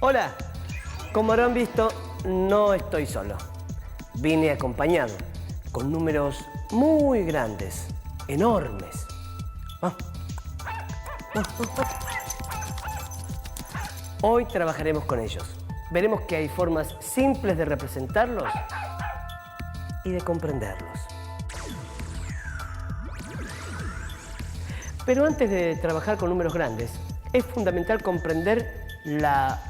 Hola, como habrán visto, no estoy solo. Vine acompañado con números muy grandes, enormes. Hoy trabajaremos con ellos. Veremos que hay formas simples de representarlos y de comprenderlos. Pero antes de trabajar con números grandes, es fundamental comprender la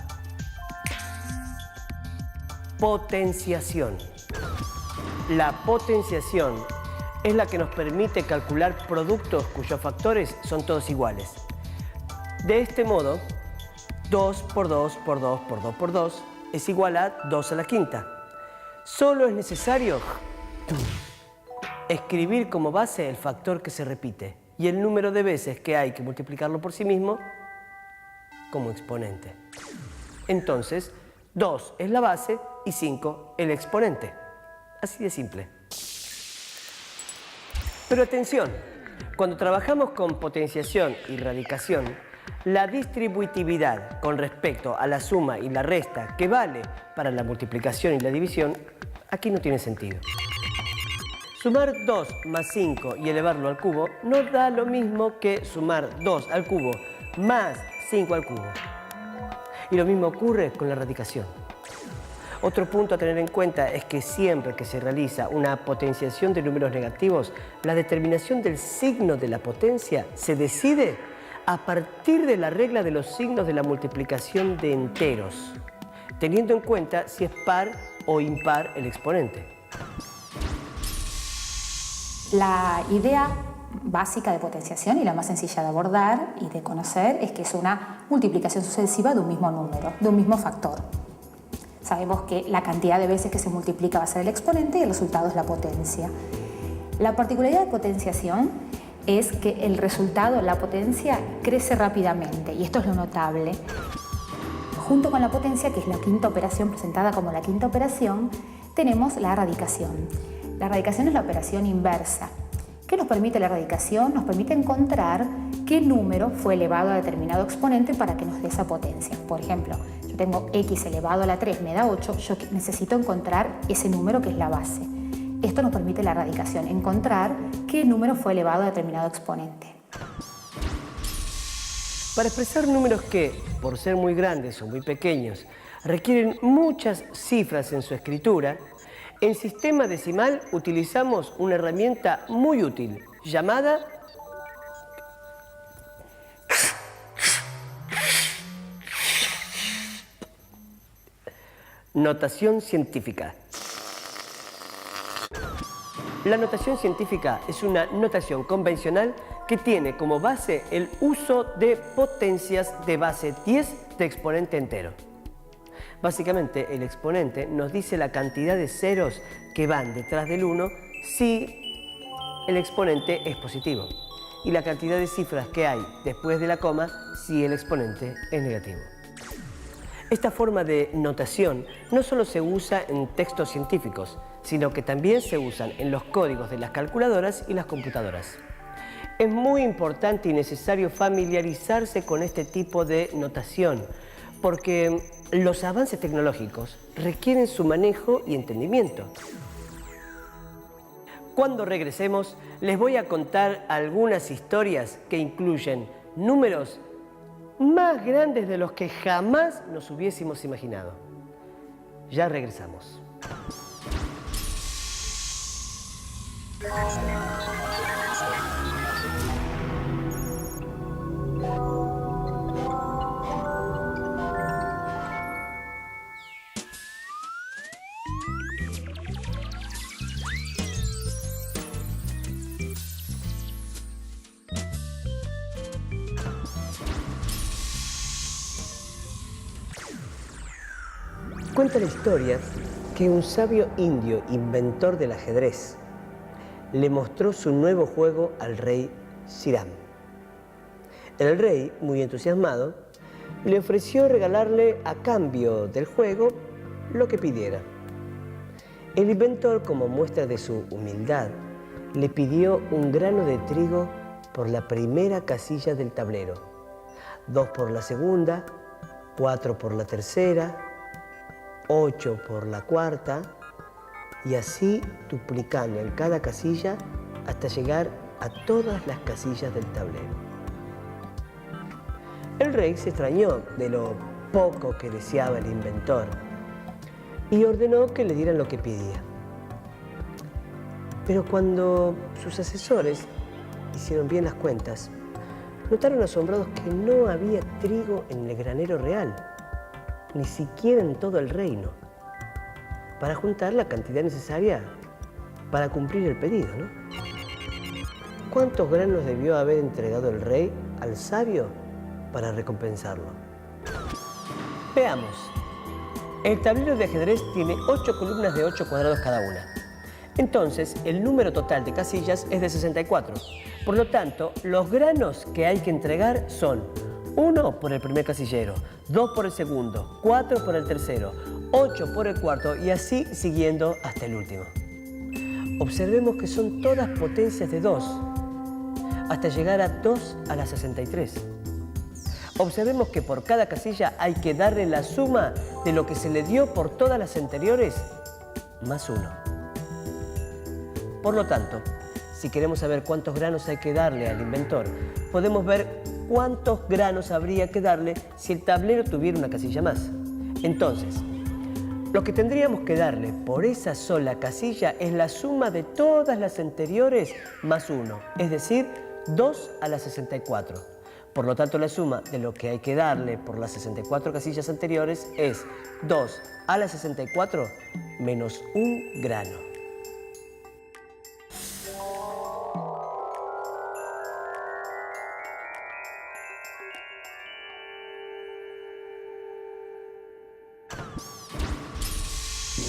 potenciación. La potenciación es la que nos permite calcular productos cuyos factores son todos iguales. De este modo, 2 por 2 por 2 por 2 por 2 es igual a 2 a la quinta. Solo es necesario escribir como base el factor que se repite y el número de veces que hay que multiplicarlo por sí mismo como exponente. Entonces, 2 es la base y 5 el exponente. Así de simple. Pero atención, cuando trabajamos con potenciación y radicación, la distributividad con respecto a la suma y la resta que vale para la multiplicación y la división, aquí no tiene sentido. Sumar 2 más 5 y elevarlo al cubo no da lo mismo que sumar 2 al cubo más 5 al cubo. Y lo mismo ocurre con la radicación. Otro punto a tener en cuenta es que siempre que se realiza una potenciación de números negativos, la determinación del signo de la potencia se decide a partir de la regla de los signos de la multiplicación de enteros, teniendo en cuenta si es par o impar el exponente. La idea básica de potenciación y la más sencilla de abordar y de conocer es que es una multiplicación sucesiva de un mismo número, de un mismo factor. Sabemos que la cantidad de veces que se multiplica va a ser el exponente y el resultado es la potencia. La particularidad de potenciación es que el resultado, la potencia, crece rápidamente y esto es lo notable. Junto con la potencia, que es la quinta operación presentada como la quinta operación, tenemos la radicación. La radicación es la operación inversa. ¿Qué nos permite la radicación? Nos permite encontrar qué número fue elevado a determinado exponente para que nos dé esa potencia. Por ejemplo, yo tengo x elevado a la 3 me da 8, yo necesito encontrar ese número que es la base. Esto nos permite la radicación, encontrar qué número fue elevado a determinado exponente. Para expresar números que, por ser muy grandes o muy pequeños, requieren muchas cifras en su escritura, en sistema decimal utilizamos una herramienta muy útil llamada notación científica. La notación científica es una notación convencional que tiene como base el uso de potencias de base 10 de exponente entero. Básicamente, el exponente nos dice la cantidad de ceros que van detrás del 1 si el exponente es positivo y la cantidad de cifras que hay después de la coma si el exponente es negativo. Esta forma de notación no solo se usa en textos científicos, sino que también se usan en los códigos de las calculadoras y las computadoras. Es muy importante y necesario familiarizarse con este tipo de notación, porque los avances tecnológicos requieren su manejo y entendimiento. Cuando regresemos, les voy a contar algunas historias que incluyen números más grandes de los que jamás nos hubiésemos imaginado. Ya regresamos. Cuenta la historia que un sabio indio, inventor del ajedrez, le mostró su nuevo juego al rey Sriram. El rey, muy entusiasmado, le ofreció regalarle a cambio del juego lo que pidiera. El inventor, como muestra de su humildad, le pidió un grano de trigo por la primera casilla del tablero, 2 por la segunda 4 por la tercera, 8 por la cuarta, y así duplicando en cada casilla hasta llegar a todas las casillas del tablero. El rey se extrañó de lo poco que deseaba el inventor y ordenó que le dieran lo que pedía. Pero cuando sus asesores hicieron bien las cuentas, notaron asombrados que no había trigo en el granero real, ni siquiera en todo el reino, para juntar la cantidad necesaria para cumplir el pedido, ¿no? ¿Cuántos granos debió haber entregado el rey al sabio para recompensarlo? Veamos. El tablero de ajedrez tiene 8 columnas de 8 cuadrados cada una. Entonces, el número total de casillas es de 64. Por lo tanto, los granos que hay que entregar son 1 por el primer casillero, 2 por el segundo, 4 por el tercero, 8 por el cuarto y así siguiendo hasta el último. Observemos que son todas potencias de 2, hasta llegar a 2 a la 63. Observemos que por cada casilla hay que darle la suma de lo que se le dio por todas las anteriores, más 1. Por lo tanto, si queremos saber cuántos granos hay que darle al inventor, podemos ver cuántos granos habría que darle si el tablero tuviera una casilla más. Entonces, lo que tendríamos que darle por esa sola casilla es la suma de todas las anteriores más 1, es decir, 2 a la 64. Por lo tanto, la suma de lo que hay que darle por las 64 casillas anteriores es 2 a la 64 menos 1 grano.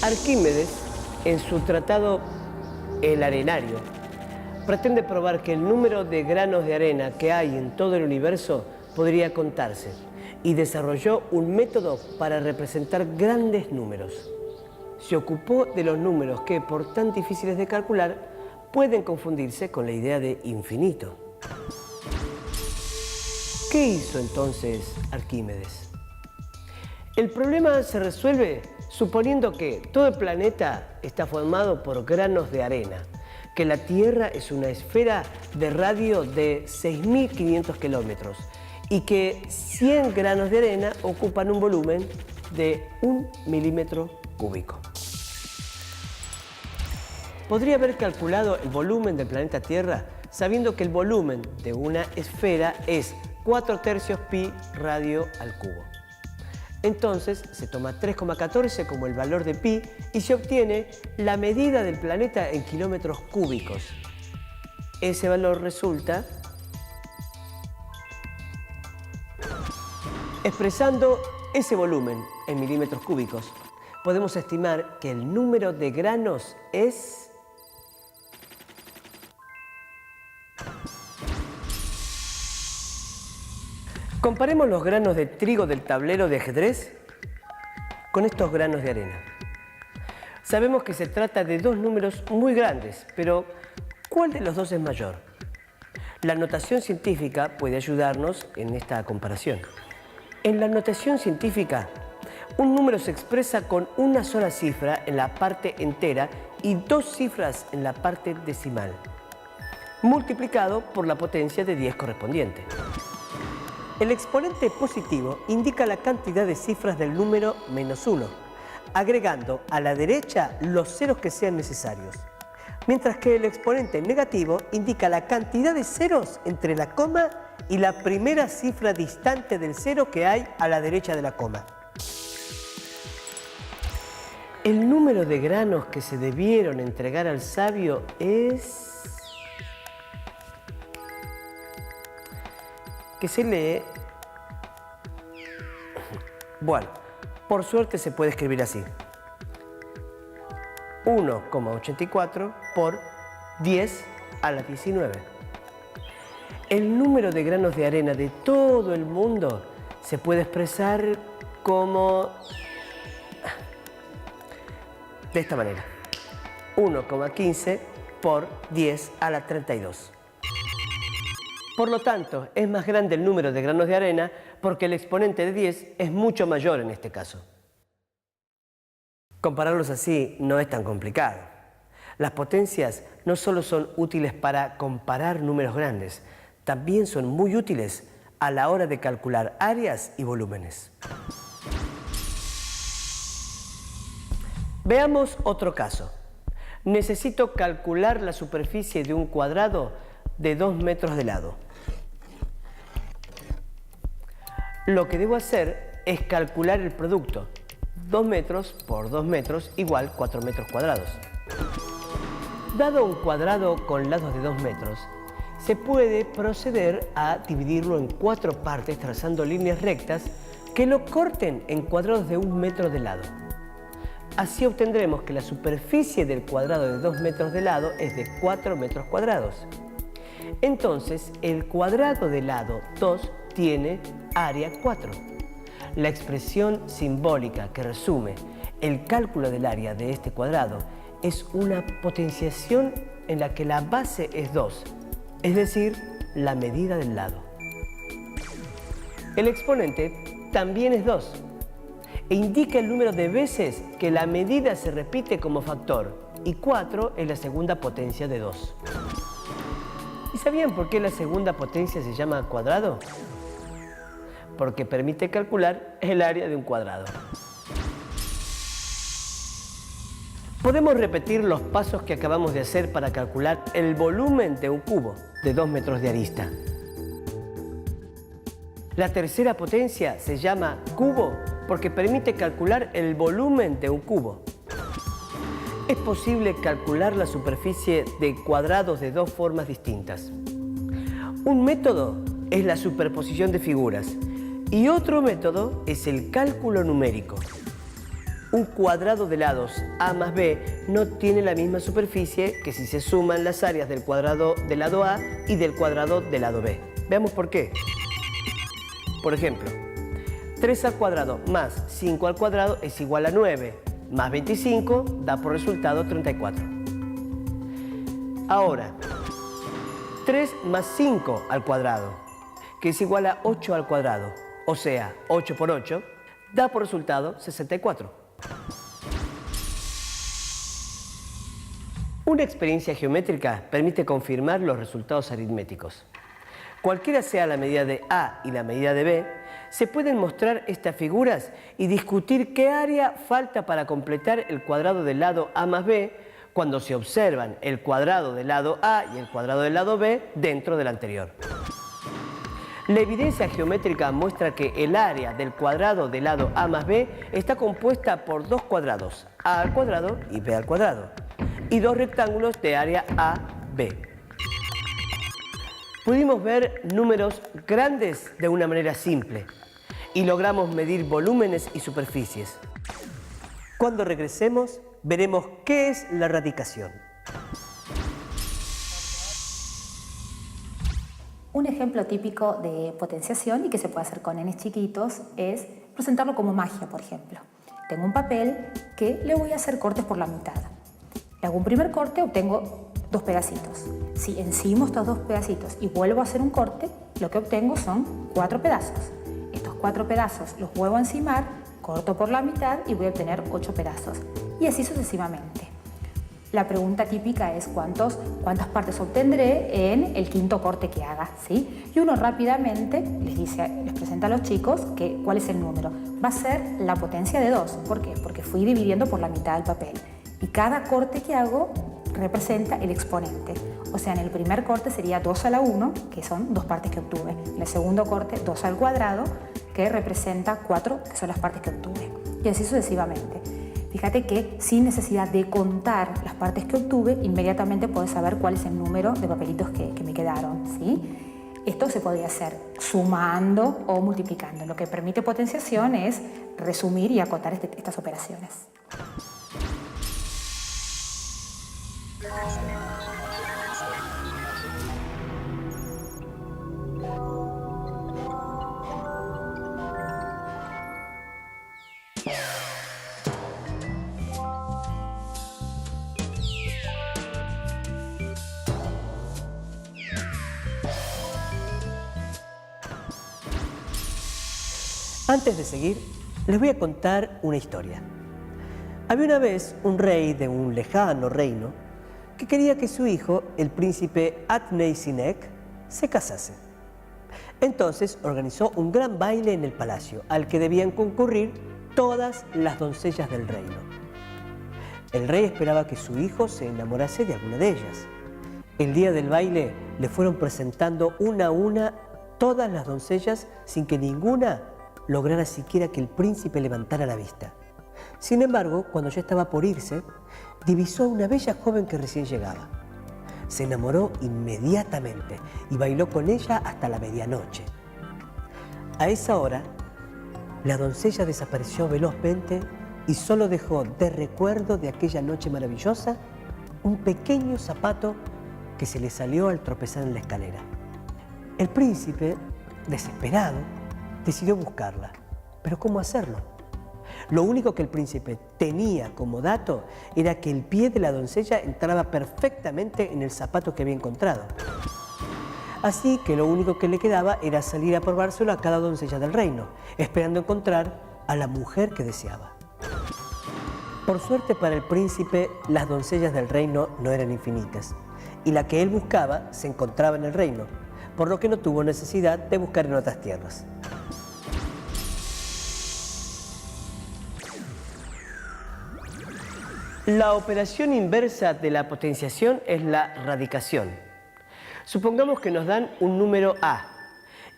Arquímedes, en su tratado El Arenario, pretende probar que el número de granos de arena que hay en todo el universo podría contarse y desarrolló un método para representar grandes números. Se ocupó de los números que, por tan difíciles de calcular, pueden confundirse con la idea de infinito. ¿Qué hizo entonces Arquímedes? El problema se resuelve suponiendo que todo el planeta está formado por granos de arena, que la Tierra es una esfera de radio de 6.500 kilómetros y que 100 granos de arena ocupan un volumen de 1 milímetro cúbico. Podría haber calculado el volumen del planeta Tierra sabiendo que el volumen de una esfera es 4/3 pi radio al cubo. Entonces se toma 3,14 como el valor de pi y se obtiene la medida del planeta en kilómetros cúbicos. Ese valor resulta, expresando ese volumen en milímetros cúbicos, podemos estimar que el número de granos es Comparemos los granos de trigo del tablero de ajedrez con estos granos de arena. Sabemos que se trata de dos números muy grandes, pero ¿cuál de los dos es mayor? La notación científica puede ayudarnos en esta comparación. En la notación científica, un número se expresa con una sola cifra en la parte entera y dos cifras en la parte decimal, multiplicado por la potencia de 10 correspondiente. El exponente positivo indica la cantidad de cifras del número -1, agregando a la derecha los ceros que sean necesarios, mientras que el exponente negativo indica la cantidad de ceros entre la coma y la primera cifra distante del cero que hay a la derecha de la coma. El número de granos que se debieron entregar al sabio es... que se lee... Bueno, por suerte se puede escribir así. 1,84 por 10 a la 19. El número de granos de arena de todo el mundo se puede expresar como... de esta manera. 1,15 por 10 a la 32. Por lo tanto, es más grande el número de granos de arena porque el exponente de 10 es mucho mayor en este caso. Compararlos así no es tan complicado. Las potencias no solo son útiles para comparar números grandes, también son muy útiles a la hora de calcular áreas y volúmenes. Veamos otro caso. Necesito calcular la superficie de un cuadrado de 2 metros de lado. Lo que debo hacer es calcular el producto. 2 metros por 2 metros igual 4 metros cuadrados. Dado un cuadrado con lados de 2 metros, se puede proceder a dividirlo en 4 partes trazando líneas rectas que lo corten en cuadrados de 1 metro de lado. Así obtendremos que la superficie del cuadrado de 2 metros de lado es de 4 metros cuadrados. Entonces, el cuadrado de lado 2 tiene área 4. La expresión simbólica que resume el cálculo del área de este cuadrado es una potenciación en la que la base es 2, es decir, la medida del lado. El exponente también es 2 e indica el número de veces que la medida se repite como factor, y 4 es la segunda potencia de 2. ¿Y sabían por qué la segunda potencia se llama cuadrado? Porque permite calcular el área de un cuadrado. Podemos repetir los pasos que acabamos de hacer para calcular el volumen de un cubo de 2 metros de arista. La tercera potencia se llama cubo porque permite calcular el volumen de un cubo. Es posible calcular la superficie de cuadrados de dos formas distintas. Un método es la superposición de figuras y otro método es el cálculo numérico. Un cuadrado de lados A más B no tiene la misma superficie que si se suman las áreas del cuadrado del lado A y del cuadrado del lado B. Veamos por qué. Por ejemplo, 3 al cuadrado más 5 al cuadrado es igual a 9, más 25 da por resultado 34. Ahora, 3 más 5 al cuadrado, que es igual a 8 al cuadrado, o sea, 8 por 8, da por resultado 64. Una experiencia geométrica permite confirmar los resultados aritméticos. Cualquiera sea la medida de A y la medida de B, se pueden mostrar estas figuras y discutir qué área falta para completar el cuadrado del lado A más B cuando se observan el cuadrado del lado A y el cuadrado del lado B dentro del anterior. La evidencia geométrica muestra que el área del cuadrado del lado A más B está compuesta por dos cuadrados, A al cuadrado y B al cuadrado, y dos rectángulos de área AB. Pudimos ver números grandes de una manera simple y logramos medir volúmenes y superficies. Cuando regresemos, veremos qué es la radicación. Un ejemplo típico de potenciación y que se puede hacer con nenes chiquitos es presentarlo como magia, por ejemplo. Tengo un papel que le voy a hacer cortes por la mitad. Le hago un primer corte, obtengo dos pedacitos. Si encimo estos dos pedacitos y vuelvo a hacer un corte, lo que obtengo son 4 pedazos. Estos 4 pedazos los vuelvo a encimar, corto por la mitad y voy a obtener 8 pedazos. Y así sucesivamente. La pregunta típica es cuántas partes obtendré en el quinto corte que haga, ¿sí? Y uno rápidamente les presenta a los chicos cuál es el número. Va a ser la potencia de 2. ¿Por qué? Porque fui dividiendo por la mitad del papel. Y cada corte que hago representa el exponente. O sea, en el primer corte sería 2 a la 1, que son 2 partes que obtuve. En el segundo corte, 2 al cuadrado, que representa 4, que son las partes que obtuve. Y así sucesivamente. Fíjate que sin necesidad de contar las partes que obtuve, inmediatamente puedes saber cuál es el número de papelitos que me quedaron, ¿sí? Esto se podría hacer sumando o multiplicando. Lo que permite potenciación es resumir y acotar estas operaciones. Antes de seguir, les voy a contar una historia. Había una vez un rey de un lejano reino que quería que su hijo, el príncipe At-Nei-Sinek, se casase. Entonces organizó un gran baile en el palacio al que debían concurrir todas las doncellas del reino. El rey esperaba que su hijo se enamorase de alguna de ellas. El día del baile le fueron presentando una a una todas las doncellas sin que ninguna lograra siquiera que el príncipe levantara la vista. Sin embargo, cuando ya estaba por irse, divisó a una bella joven que recién llegaba. Se enamoró inmediatamente y bailó con ella hasta la medianoche. A esa hora, la doncella desapareció velozmente y solo dejó de recuerdo de aquella noche maravillosa un pequeño zapato que se le salió al tropezar en la escalera. El príncipe, desesperado, decidió buscarla. ¿Pero cómo hacerlo? Lo único que el príncipe tenía como dato era que el pie de la doncella entraba perfectamente en el zapato que había encontrado. Así que lo único que le quedaba era salir a probárselo a cada doncella del reino, esperando encontrar a la mujer que deseaba. Por suerte para el príncipe, las doncellas del reino no eran infinitas, y la que él buscaba se encontraba en el reino, por lo que no tuvo necesidad de buscar en otras tierras. La operación inversa de la potenciación es la radicación. Supongamos que nos dan un número A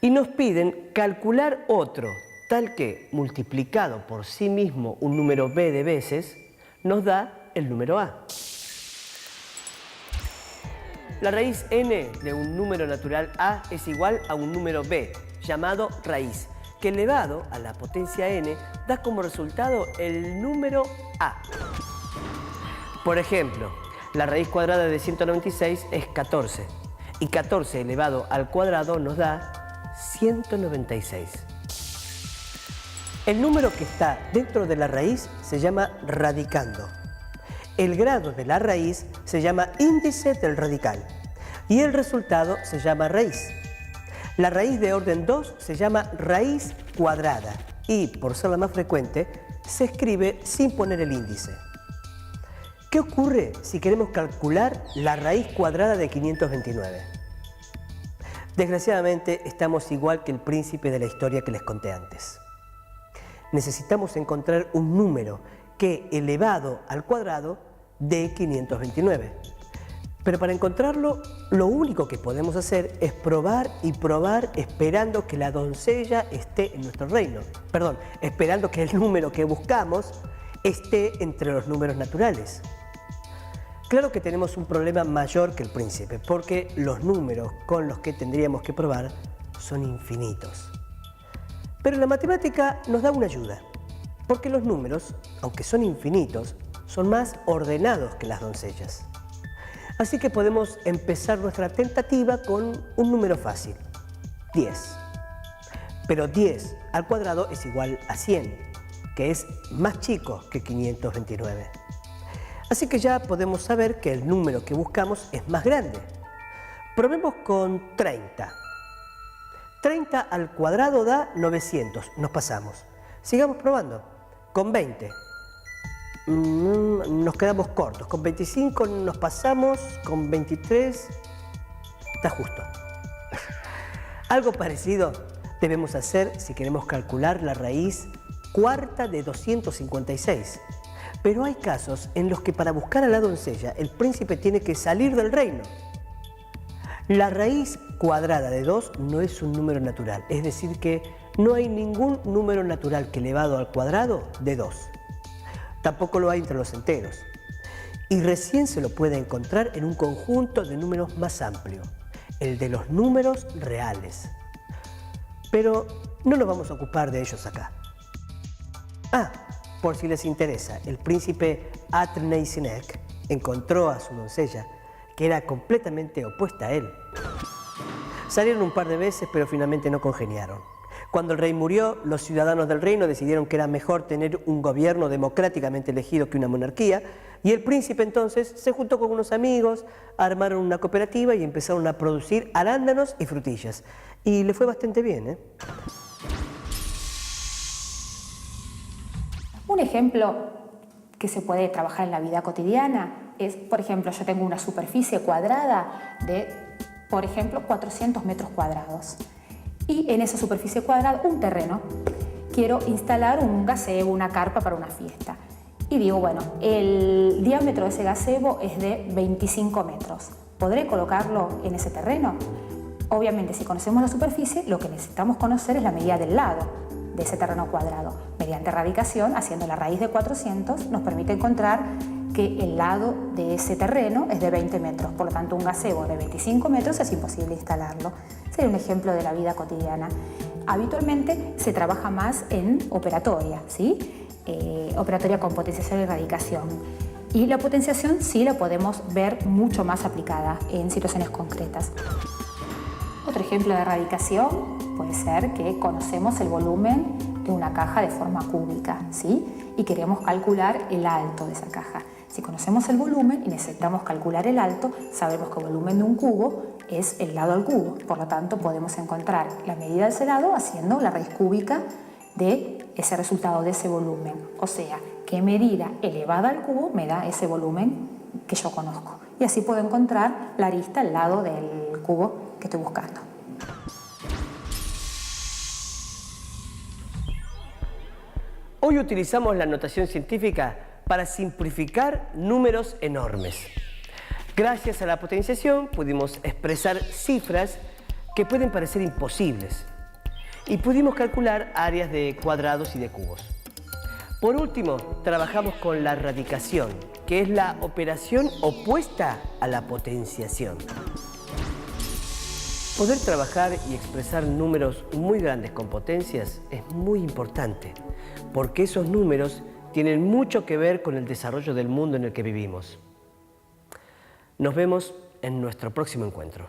y nos piden calcular otro, tal que, multiplicado por sí mismo un número B de veces, nos da el número A. La raíz n de un número natural A es igual a un número B, llamado raíz, que elevado a la potencia n da como resultado el número A. Por ejemplo, la raíz cuadrada de 196 es 14 y 14 elevado al cuadrado nos da 196. El número que está dentro de la raíz se llama radicando. El grado de la raíz se llama índice del radical y el resultado se llama raíz. La raíz de orden 2 se llama raíz cuadrada y, por ser la más frecuente, se escribe sin poner el índice. ¿Qué ocurre si queremos calcular la raíz cuadrada de 529? Desgraciadamente, estamos igual que el príncipe de la historia que les conté antes. Necesitamos encontrar un número que, elevado al cuadrado, dé 529. Pero para encontrarlo, lo único que podemos hacer es probar y probar esperando que la doncella esté en nuestro reino. Perdón, esperando que el número que buscamos esté entre los números naturales. Claro que tenemos un problema mayor que el príncipe, porque los números con los que tendríamos que probar son infinitos. Pero la matemática nos da una ayuda, porque los números, aunque son infinitos, son más ordenados que las doncellas. Así que podemos empezar nuestra tentativa con un número fácil, 10. Pero 10 al cuadrado es igual a 100, que es más chico que 529. Así que ya podemos saber que el número que buscamos es más grande. Probemos con 30. 30 al cuadrado da 900, nos pasamos. Sigamos probando. Con 20. Nos quedamos cortos. Con 25 nos pasamos. Con 23 está justo. Algo parecido debemos hacer si queremos calcular la raíz cuarta de 256. Pero hay casos en los que para buscar a la doncella el príncipe tiene que salir del reino. La raíz cuadrada de 2 no es un número natural, es decir que no hay ningún número natural que elevado al cuadrado de 2. Tampoco lo hay entre los enteros. Y recién se lo puede encontrar en un conjunto de números más amplio, el de los números reales. Pero no nos vamos a ocupar de ellos acá. Por si les interesa, el príncipe At-Nei-Sinek encontró a su doncella, que era completamente opuesta a él. Salieron un par de veces, pero finalmente no congeniaron. Cuando el rey murió, los ciudadanos del reino decidieron que era mejor tener un gobierno democráticamente elegido que una monarquía, y el príncipe entonces se juntó con unos amigos, armaron una cooperativa y empezaron a producir arándanos y frutillas. Y le fue bastante bien, Un ejemplo que se puede trabajar en la vida cotidiana es, por ejemplo, yo tengo una superficie cuadrada de, por ejemplo, 400 metros cuadrados. Y en esa superficie cuadrada, un terreno. Quiero instalar un gazebo, una carpa para una fiesta. Y digo, bueno, el diámetro de ese gazebo es de 25 metros. ¿Podré colocarlo en ese terreno? Obviamente, si conocemos la superficie, lo que necesitamos conocer es la medida del lado de ese terreno cuadrado. Mediante radicación, haciendo la raíz de 400, nos permite encontrar que el lado de ese terreno es de 20 metros. Por lo tanto, un gazebo de 25 metros es imposible instalarlo. Sería un ejemplo de la vida cotidiana. Habitualmente se trabaja más en operatoria, ¿sí? Operatoria con potenciación y radicación. Y la potenciación sí la podemos ver mucho más aplicada en situaciones concretas. Otro ejemplo de radicación puede ser que conocemos el volumen de una caja de forma cúbica, ¿sí? Y queremos calcular el alto de esa caja. Si conocemos el volumen y necesitamos calcular el alto, sabemos que el volumen de un cubo es el lado al cubo. Por lo tanto, podemos encontrar la medida de ese lado haciendo la raíz cúbica de ese resultado de ese volumen. O sea, qué medida elevada al cubo me da ese volumen que yo conozco. Y así puedo encontrar la arista al lado del cubo que estoy buscando. Hoy utilizamos la notación científica para simplificar números enormes. Gracias a la potenciación pudimos expresar cifras que pueden parecer imposibles y pudimos calcular áreas de cuadrados y de cubos. Por último, trabajamos con la radicación, que es la operación opuesta a la potenciación. Poder trabajar y expresar números muy grandes con potencias es muy importante, porque esos números tienen mucho que ver con el desarrollo del mundo en el que vivimos. Nos vemos en nuestro próximo encuentro.